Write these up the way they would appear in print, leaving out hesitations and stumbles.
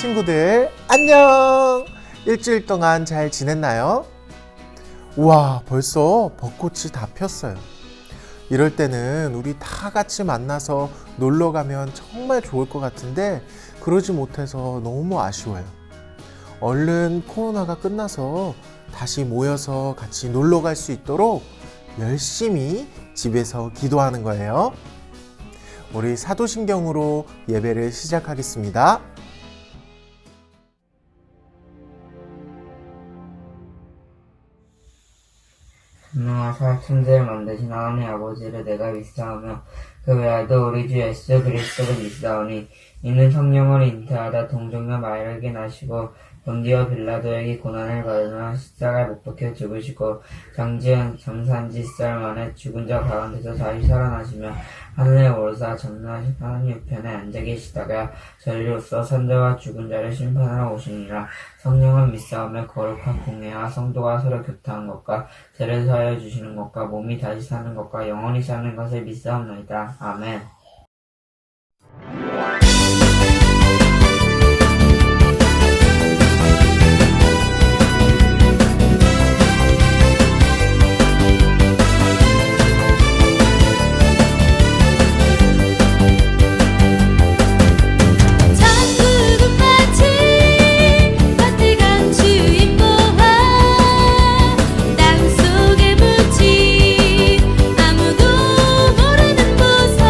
친구들 안녕! 일주일 동안 잘 지냈나요? 우와, 벌써 벚꽃이 다 폈어요. 이럴 때는 우리 다 같이 만나서 놀러 가면 정말 좋을 것 같은데 그러지 못해서 너무 아쉬워요. 얼른 코로나가 끝나서 다시 모여서 같이 놀러 갈 수 있도록 열심히 집에서 기도하는 거예요. 우리 사도신경으로 예배를 시작하겠습니다. 전능하사 천지를 만드신 하나님 아버지를 내가 믿사오며 그 외에도 우리 주 예수 그리스도를 믿사오니 이는 성령을 잉태하다 동정녀 마리아에게 나시고 본디오 빌라도에게 고난을 받으며 십자가에 못 박혀 죽으시고 장지은 장산지 10살 만에 죽은 자 가운데서 다시 살아나시며 하늘에 오르사 전능하신 하나님 우편에 앉아 계시다가 저희로서 산자와 죽은 자를 심판하러 오시니라. 성령은 믿사오며 거룩한 공회와 성도가 서로 교통한 것과 죄를 사하여 주시는 것과 몸이 다시 사는 것과 영원히 사는 것을 믿사옵나이다. 아멘. 천국은 마치 따뜻한 주인 보화 땅속에 묻힌 아무도 모르는 보석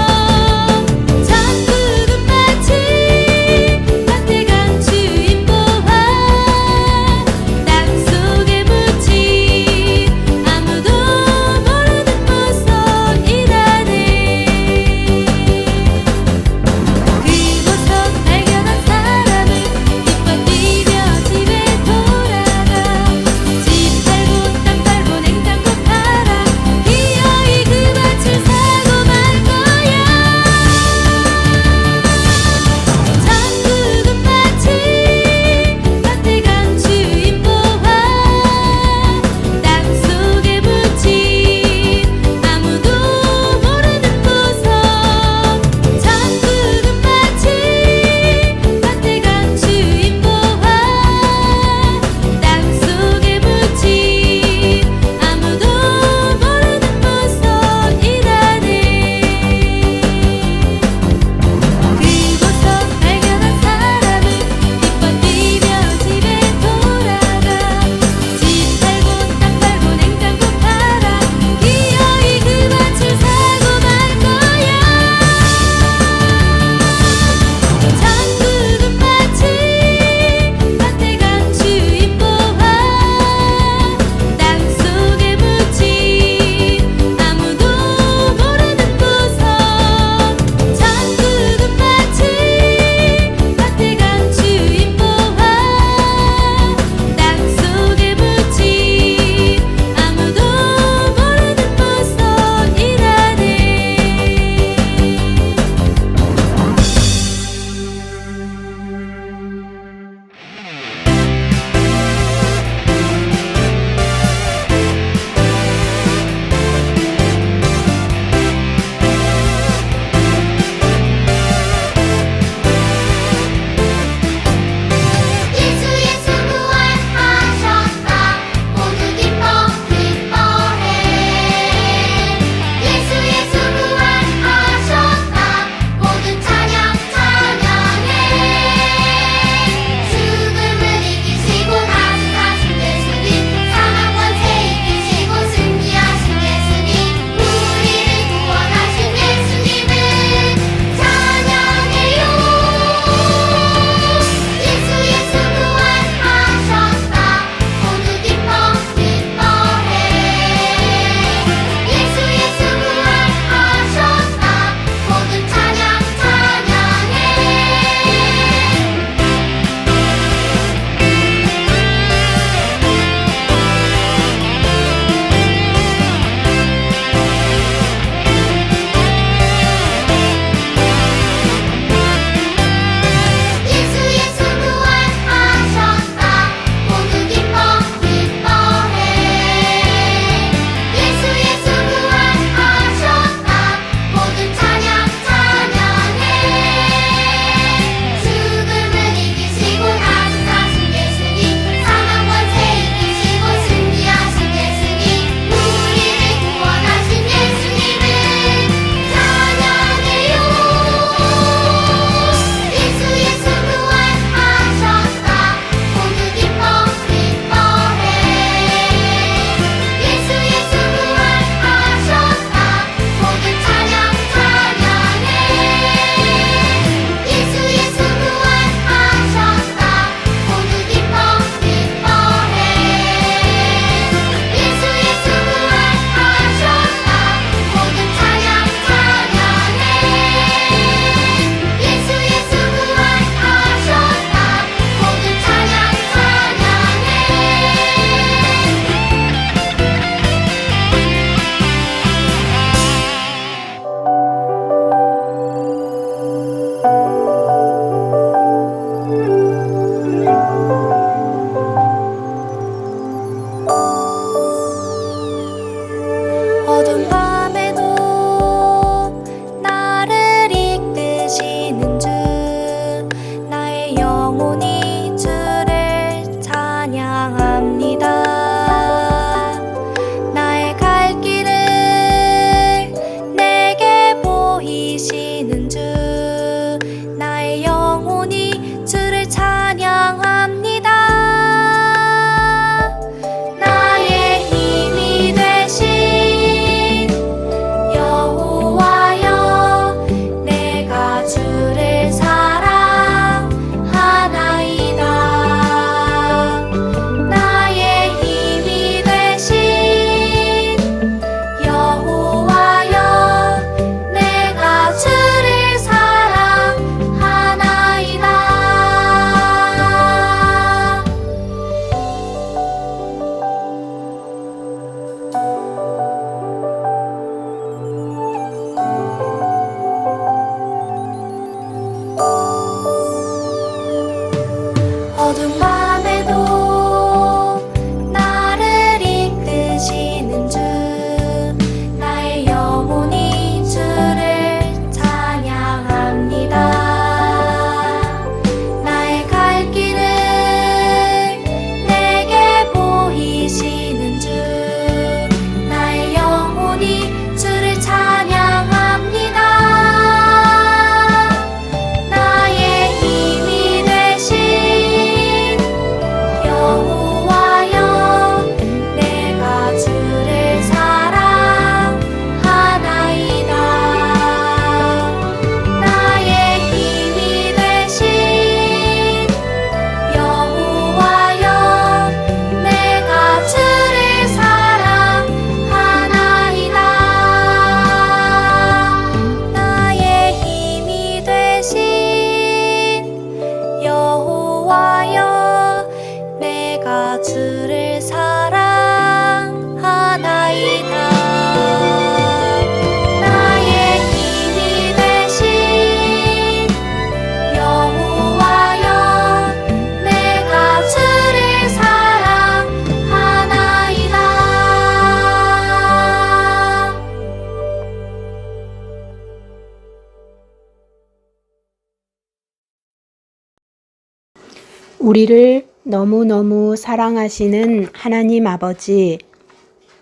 우리를 너무너무 사랑하시는 하나님 아버지,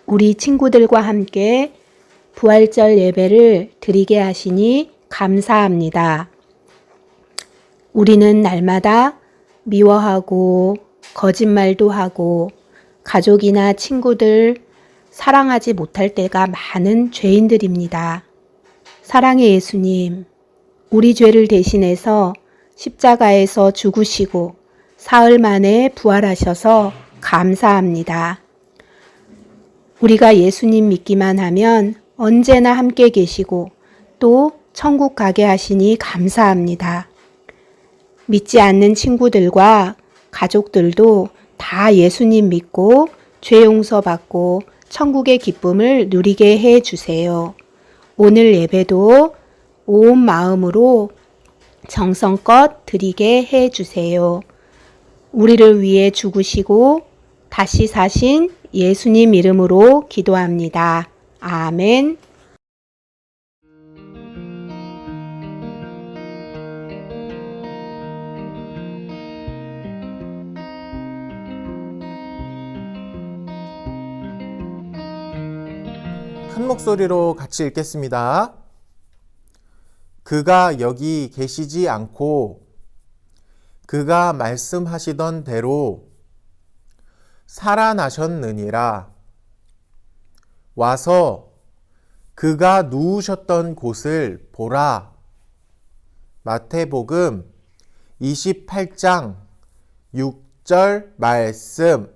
우리 친구들과 함께 부활절 예배를 드리게 하시니 감사합니다. 우리는 날마다 미워하고 거짓말도 하고 가족이나 친구들 사랑하지 못할 때가 많은 죄인들입니다. 사랑의 예수님, 우리 죄를 대신해서 십자가에서 죽으시고 사흘 만에 부활하셔서 감사합니다. 우리가 예수님 믿기만 하면 언제나 함께 계시고 또 천국 가게 하시니 감사합니다. 믿지 않는 친구들과 가족들도 다 예수님 믿고 죄 용서 받고 천국의 기쁨을 누리게 해 주세요. 오늘 예배도 온 마음으로 정성껏 드리게 해 주세요. 우리를 위해 죽으시고 다시 사신 예수님 이름으로 기도합니다. 아멘. 큰 목소리로 같이 읽겠습니다. 그가 여기 계시지 않고 그가 말씀하시던 대로 살아나셨느니라. 와서 그가 누우셨던 곳을 보라. 마태복음 28장 6절 말씀.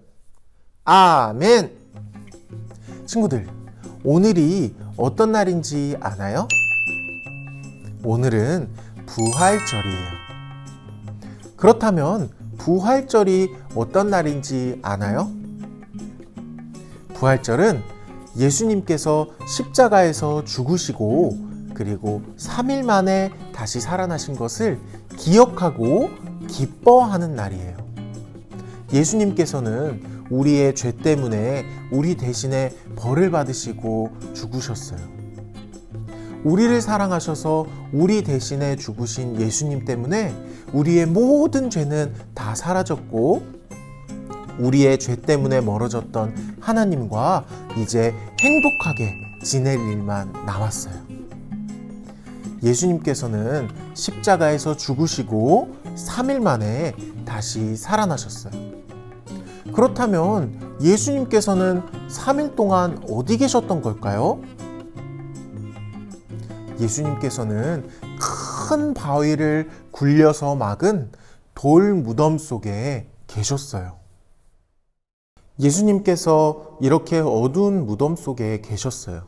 아멘. 친구들, 오늘이 어떤 날인지 아나요? 오늘은 부활절이에요. 그렇다면 부활절이 어떤 날인지 아나요? 부활절은 예수님께서 십자가에서 죽으시고 그리고 3일 만에 다시 살아나신 것을 기억하고 기뻐하는 날이에요. 예수님께서는 우리의 죄 때문에 우리 대신에 벌을 받으시고 죽으셨어요. 우리를 사랑하셔서 우리 대신에 죽으신 예수님 때문에 우리의 모든 죄는 다 사라졌고 우리의 죄 때문에 멀어졌던 하나님과 이제 행복하게 지낼 일만 남았어요. 예수님께서는 십자가에서 죽으시고 3일 만에 다시 살아나셨어요. 그렇다면 예수님께서는 3일 동안 어디 계셨던 걸까요? 예수님께서는 큰 바위를 굴려서 막은 돌 무덤 속에 계셨어요. 예수님께서 이렇게 어두운 무덤 속에 계셨어요.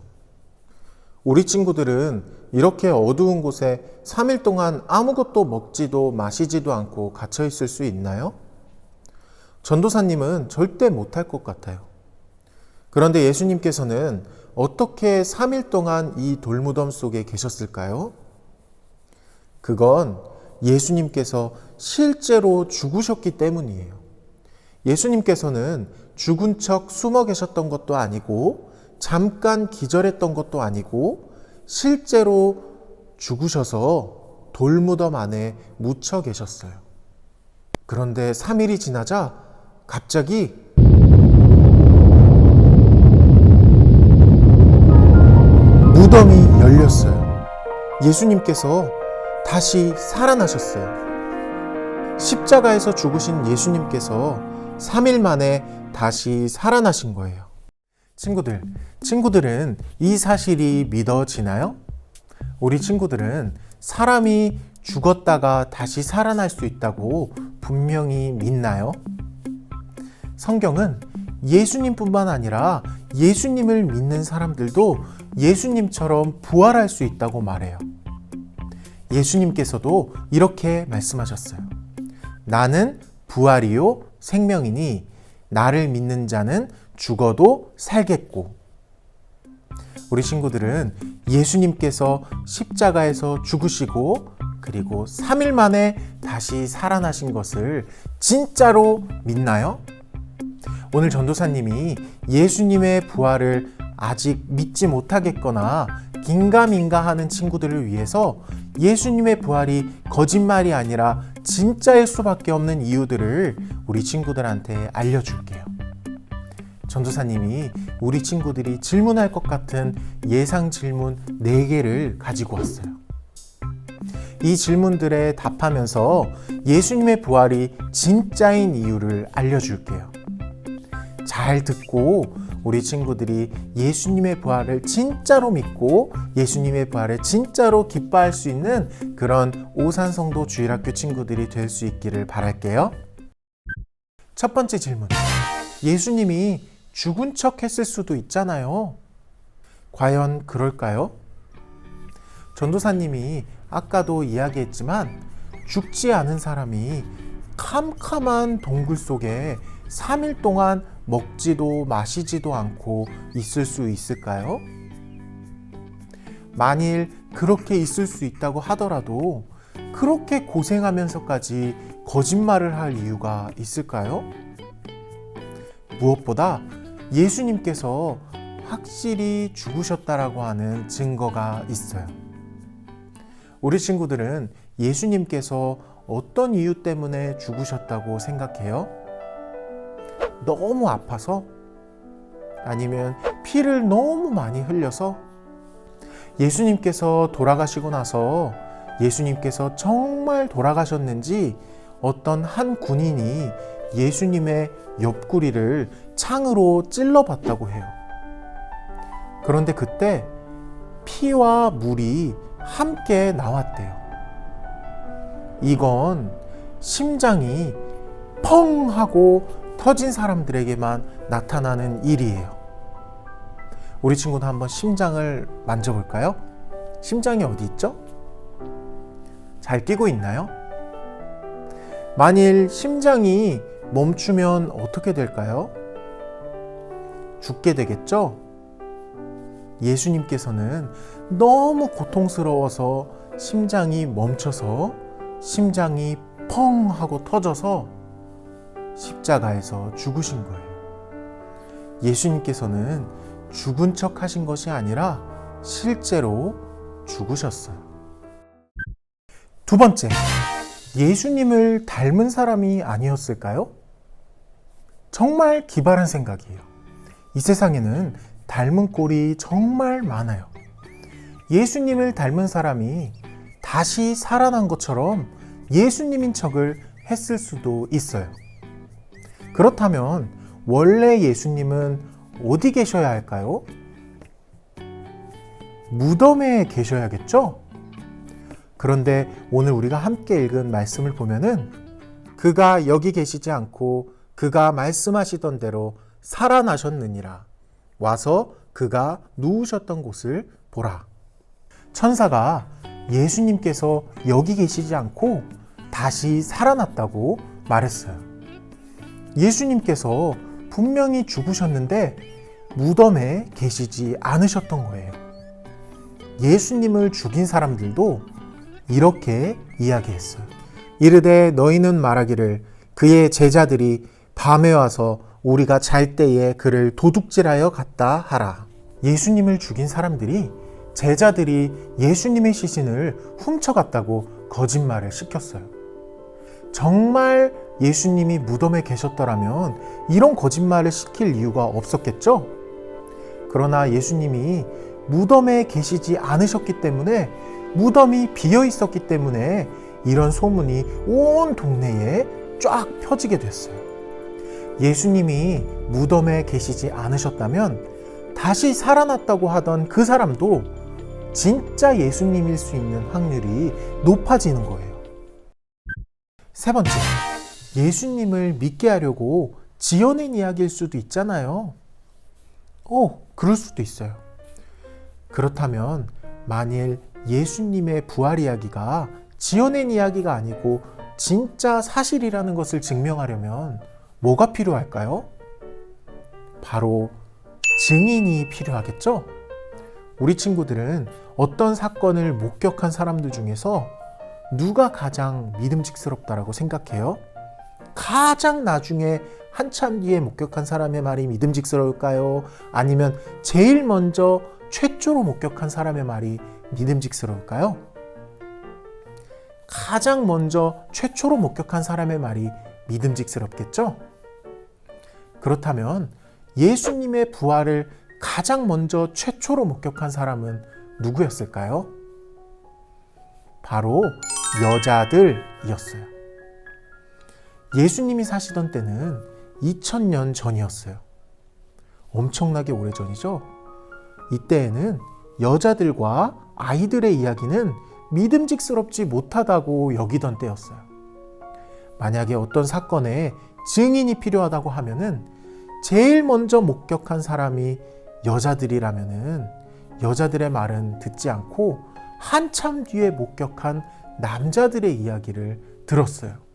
우리 친구들은 이렇게 어두운 곳에 3일 동안 아무것도 먹지도 마시지도 않고 갇혀 있을 수 있나요? 전도사님은 절대 못할 것 같아요. 그런데 예수님께서는 어떻게 3일 동안 이 돌무덤 속에 계셨을까요? 그건 예수님께서 실제로 죽으셨기 때문이에요. 예수님께서는 죽은 척 숨어 계셨던 것도 아니고 잠깐 기절했던 것도 아니고 실제로 죽으셔서 돌무덤 안에 묻혀 계셨어요. 그런데 3일이 지나자 갑자기 무덤이 열렸어요. 예수님께서 다시 살아나셨어요. 십자가에서 죽으신 예수님께서 3일 만에 다시 살아나신 거예요. 친구들은 이 사실이 믿어지나요? 우리 친구들은 사람이 죽었다가 다시 살아날 수 있다고 분명히 믿나요? 성경은 예수님뿐만 아니라 예수님을 믿는 사람들도 예수님처럼 부활할 수 있다고 말해요. 예수님께서도 이렇게 말씀하셨어요. 나는 부활이요 생명이니 나를 믿는 자는 죽어도 살겠고. 우리 친구들은 예수님께서 십자가에서 죽으시고 그리고 3일 만에 다시 살아나신 것을 진짜로 믿나요? 오늘 전도사님이 예수님의 부활을 아직 믿지 못하겠거나 긴가민가 하는 친구들을 위해서 예수님의 부활이 거짓말이 아니라 진짜일 수밖에 없는 이유들을 우리 친구들한테 알려줄게요. 전도사님이 우리 친구들이 질문할 것 같은 예상 질문 4개를 가지고 왔어요. 이 질문들에 답하면서 예수님의 부활이 진짜인 이유를 알려줄게요. 잘 듣고 우리 친구들이 예수님의 부활을 진짜로 믿고 예수님의 부활을 진짜로 기뻐할 수 있는 그런 오산성도 주일학교 친구들이 될 수 있기를 바랄게요. 첫 번째 질문. 예수님이 죽은 척 했을 수도 있잖아요. 과연 그럴까요? 전도사님이 아까도 이야기했지만 죽지 않은 사람이 캄캄한 동굴 속에 3일 동안 먹지도 마시지도 않고 있을 수 있을까요? 만일 그렇게 있을 수 있다고 하더라도 그렇게 고생하면서까지 거짓말을 할 이유가 있을까요? 무엇보다 예수님께서 확실히 죽으셨다라고 하는 증거가 있어요. 우리 친구들은 예수님께서 어떤 이유 때문에 죽으셨다고 생각해요? 너무 아파서? 아니면 피를 너무 많이 흘려서? 예수님께서 돌아가시고 나서 예수님께서 정말 돌아가셨는지 어떤 한 군인이 예수님의 옆구리를 창으로 찔러봤다고 해요. 그런데 그때 피와 물이 함께 나왔대요. 이건 심장이 펑 하고 터진 사람들에게만 나타나는 일이에요. 우리 친구도 한번 심장을 만져볼까요? 심장이 어디 있죠? 잘 끼고 있나요? 만일 심장이 멈추면 어떻게 될까요? 죽게 되겠죠? 예수님께서는 너무 고통스러워서 심장이 멈춰서 심장이 펑 하고 터져서 십자가에서 죽으신 거예요. 예수님께서는 죽은 척 하신 것이 아니라 실제로 죽으셨어요. 두 번째, 예수님을 닮은 사람이 아니었을까요? 정말 기발한 생각이에요. 이 세상에는 닮은 꼴이 정말 많아요. 예수님을 닮은 사람이 다시 살아난 것처럼 예수님인 척을 했을 수도 있어요. 그렇다면 원래 예수님은 어디 계셔야 할까요? 무덤에 계셔야겠죠? 그런데 오늘 우리가 함께 읽은 말씀을 보면은 그가 여기 계시지 않고 그가 말씀하시던 대로 살아나셨느니라. 와서 그가 누우셨던 곳을 보라. 천사가 예수님께서 여기 계시지 않고 다시 살아났다고 말했어요. 예수님께서 분명히 죽으셨는데 무덤에 계시지 않으셨던 거예요. 예수님을 죽인 사람들도 이렇게 이야기했어요. 이르되 너희는 말하기를 그의 제자들이 밤에 와서 우리가 잘 때에 그를 도둑질하여 갔다 하라. 예수님을 죽인 사람들이 제자들이 예수님의 시신을 훔쳐갔다고 거짓말을 시켰어요. 정말 예수님이 무덤에 계셨더라면 이런 거짓말을 시킬 이유가 없었겠죠? 그러나 예수님이 무덤에 계시지 않으셨기 때문에 무덤이 비어 있었기 때문에 이런 소문이 온 동네에 쫙 펴지게 됐어요. 예수님이 무덤에 계시지 않으셨다면 다시 살아났다고 하던 그 사람도 진짜 예수님일 수 있는 확률이 높아지는 거예요. 세 번째, 예수님을 믿게 하려고 지어낸 이야기일 수도 있잖아요. 그럴 수도 있어요. 그렇다면 만일 예수님의 부활 이야기가 지어낸 이야기가 아니고 진짜 사실이라는 것을 증명하려면 뭐가 필요할까요? 바로 증인이 필요하겠죠? 우리 친구들은 어떤 사건을 목격한 사람들 중에서 누가 가장 믿음직스럽다라고 생각해요? 가장 나중에 한참 뒤에 목격한 사람의 말이 믿음직스러울까요? 아니면 제일 먼저 최초로 목격한 사람의 말이 믿음직스러울까요? 가장 먼저 최초로 목격한 사람의 말이 믿음직스럽겠죠? 그렇다면 예수님의 부활을 가장 먼저 최초로 목격한 사람은 누구였을까요? 바로 여자들이었어요. 예수님이 사시던 때는 2000년 전이었어요. 엄청나게 오래전이죠? 이때에는 여자들과 아이들의 이야기는 믿음직스럽지 못하다고 여기던 때였어요. 만약에 어떤 사건에 증인이 필요하다고 하면은 제일 먼저 목격한 사람이 여자들이라면은 여자들의 말은 듣지 않고 한참 뒤에 목격한 남자들의 이야기를 들었어요.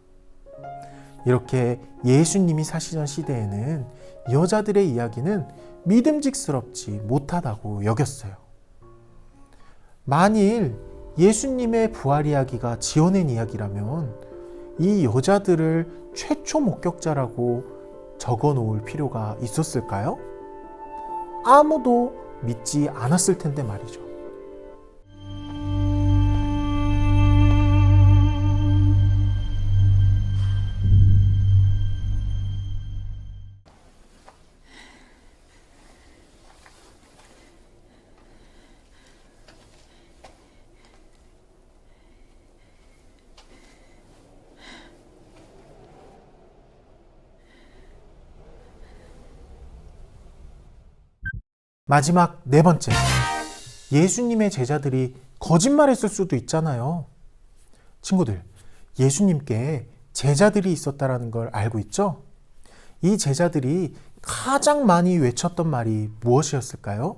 이렇게 예수님이 사시던 시대에는 여자들의 이야기는 믿음직스럽지 못하다고 여겼어요. 만일 예수님의 부활 이야기가 지어낸 이야기라면 이 여자들을 최초 목격자라고 적어 놓을 필요가 있었을까요? 아무도 믿지 않았을 텐데 말이죠. 마지막 네 번째, 예수님의 제자들이 거짓말했을 수도 있잖아요. 친구들, 예수님께 제자들이 있었다는 걸 알고 있죠? 이 제자들이 가장 많이 외쳤던 말이 무엇이었을까요?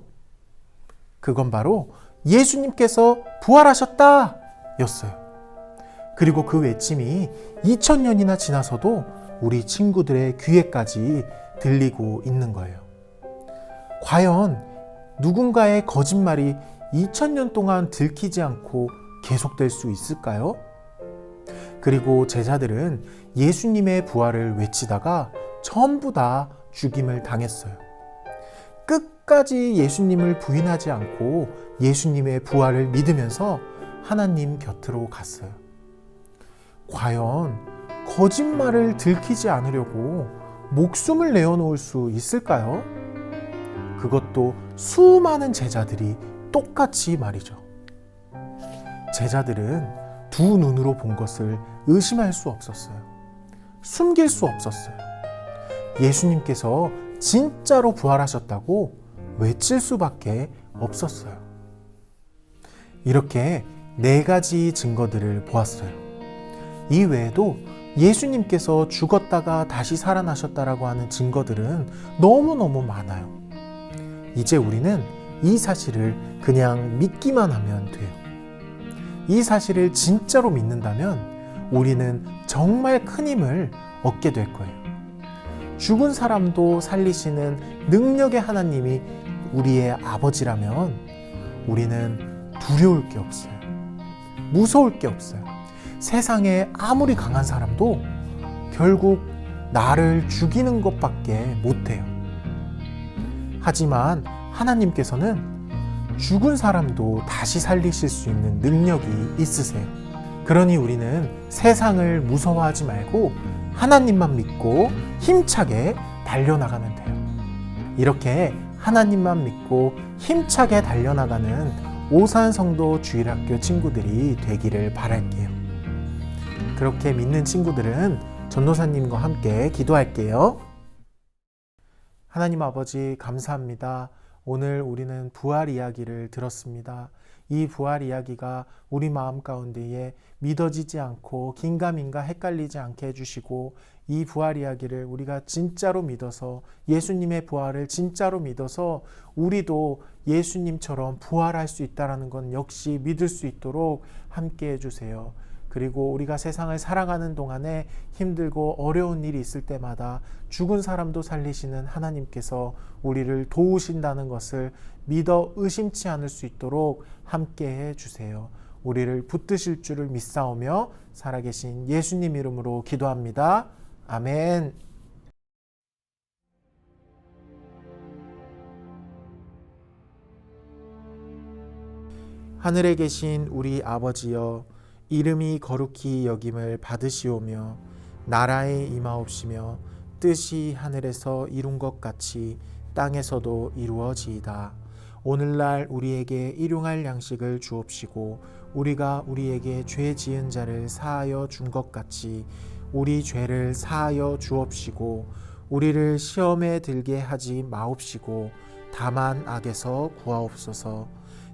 그건 바로 예수님께서 부활하셨다! 였어요. 그리고 그 외침이 2000년이나 지나서도 우리 친구들의 귀에까지 들리고 있는 거예요. 과연 누군가의 거짓말이 2000년 동안 들키지 않고 계속될 수 있을까요? 그리고 제자들은 예수님의 부활을 외치다가 전부 다 죽임을 당했어요. 끝까지 예수님을 부인하지 않고 예수님의 부활을 믿으면서 하나님 곁으로 갔어요. 과연 거짓말을 들키지 않으려고 목숨을 내어놓을 수 있을까요? 그것도 수많은 제자들이 똑같이 말이죠. 제자들은 두 눈으로 본 것을 의심할 수 없었어요. 숨길 수 없었어요. 예수님께서 진짜로 부활하셨다고 외칠 수밖에 없었어요. 이렇게 네 가지 증거들을 보았어요. 이 외에도 예수님께서 죽었다가 다시 살아나셨다라고 하는 증거들은 너무너무 많아요. 이제 우리는 이 사실을 그냥 믿기만 하면 돼요. 이 사실을 진짜로 믿는다면 우리는 정말 큰 힘을 얻게 될 거예요. 죽은 사람도 살리시는 능력의 하나님이 우리의 아버지라면 우리는 두려울 게 없어요. 무서울 게 없어요. 세상에 아무리 강한 사람도 결국 나를 죽이는 것밖에 못해요. 하지만 하나님께서는 죽은 사람도 다시 살리실 수 있는 능력이 있으세요. 그러니 우리는 세상을 무서워하지 말고 하나님만 믿고 힘차게 달려나가면 돼요. 이렇게 하나님만 믿고 힘차게 달려나가는 오산성도 주일학교 친구들이 되기를 바랄게요. 그렇게 믿는 친구들은 전도사님과 함께 기도할게요. 하나님 아버지 감사합니다. 오늘 우리는 부활 이야기를 들었습니다. 이 부활 이야기가 우리 마음 가운데에 믿어지지 않고 긴가민가 헷갈리지 않게 해주시고 이 부활 이야기를 우리가 진짜로 믿어서 예수님의 부활을 진짜로 믿어서 우리도 예수님처럼 부활할 수 있다는 건 역시 믿을 수 있도록 함께 해주세요. 그리고 우리가 세상을 살아가는 동안에 힘들고 어려운 일이 있을 때마다 죽은 사람도 살리시는 하나님께서 우리를 도우신다는 것을 믿어 의심치 않을 수 있도록 함께 해주세요. 우리를 붙드실 줄을 믿사오며 살아계신 예수님 이름으로 기도합니다. 아멘. 하늘에 계신 우리 아버지여, 이름이 거룩히 여김을 받으시오며 나라에 임하옵시며 뜻이 하늘에서 이룬 것 같이 땅에서도 이루어지이다. 오늘날 우리에게 일용할 양식을 주옵시고 우리가 우리에게 죄 지은 자를 사하여 준 것 같이 우리 죄를 사하여 주옵시고 우리를 시험에 들게 하지 마옵시고 다만 악에서 구하옵소서.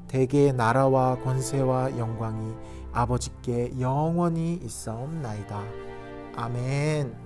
대개 나라와 권세와 영광이 아버지께 영원히 있사옵나이다. 아멘.